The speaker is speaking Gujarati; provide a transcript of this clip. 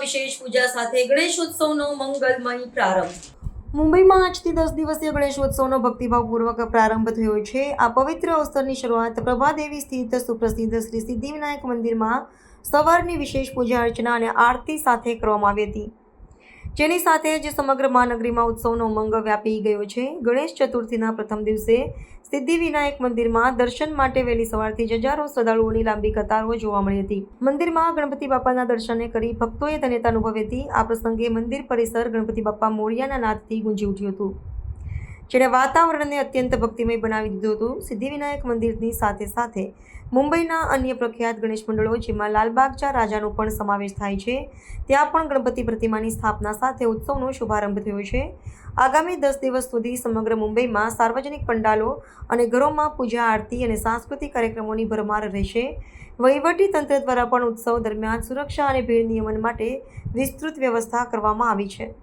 વિશેષ પૂજા સાથે ગણેશોત્સવનો મંગલમય પ્રારંભ। મુંબઈમાં આજથી 10 દિવસીય ગણેશોત્સવનો ભક્તિભાવપૂર્વક પ્રારંભ થયો છે। આ પવિત્ર અવસરની શરૂઆત પ્રભાદેવી સ્થિત સુપ્રસિદ્ધ શ્રી સિદ્ધિવિનાયક મંદિરમાં સવારની વિશેષ પૂજા અર્ચના અને આરતી સાથે કરવામાં આવી હતી, જેની સાથે જ સમગ્ર મહાનગરીમાં ઉત્સવનો ઉમંગ વ્યાપી ગયો છે। ગણેશ ચતુર્થીના પ્રથમ દિવસે સિદ્ધિવિનાયક મંદિરમાં દર્શન માટે વહેલી સવારથી જ હજારો શ્રદ્ધાળુઓની લાંબી કતારો જોવા મળી હતી। મંદિરમાં ગણપતિ બાપાના દર્શને કરી ભક્તોએ ધન્યતા અનુભવી હતી। આ પ્રસંગે મંદિર પરિસર ગણપતિ બાપા મોરિયાના નાદથી ગુંજી ઉઠ્યું હતું, જેણે વાતાવરણને અત્યંત ભક્તિમય બનાવી દીધું હતું। સિદ્ધિવિનાયક મંદિરની સાથે સાથે મુંબઈના અન્ય પ્રખ્યાત ગણેશ મંડળો, જેમાં લાલબાગચા રાજાનો પણ સમાવેશ થાય છે, ત્યાં પણ ગણપતિ પ્રતિમાની સ્થાપના સાથે ઉત્સવનો શુભારંભ થયો છે। આગામી 10 દિવસ સુધી સમગ્ર મુંબઈમાં સાર્વજનિક પંડાલો અને ઘરોમાં પૂજા આરતી અને સાંસ્કૃતિક કાર્યક્રમોની ભરમાર રહેશે। વહીવટી તંત્ર દ્વારા પણ ઉત્સવ દરમિયાન સુરક્ષા અને ભીડ નિયમન માટે વિસ્તૃત વ્યવસ્થા કરવામાં આવી છે।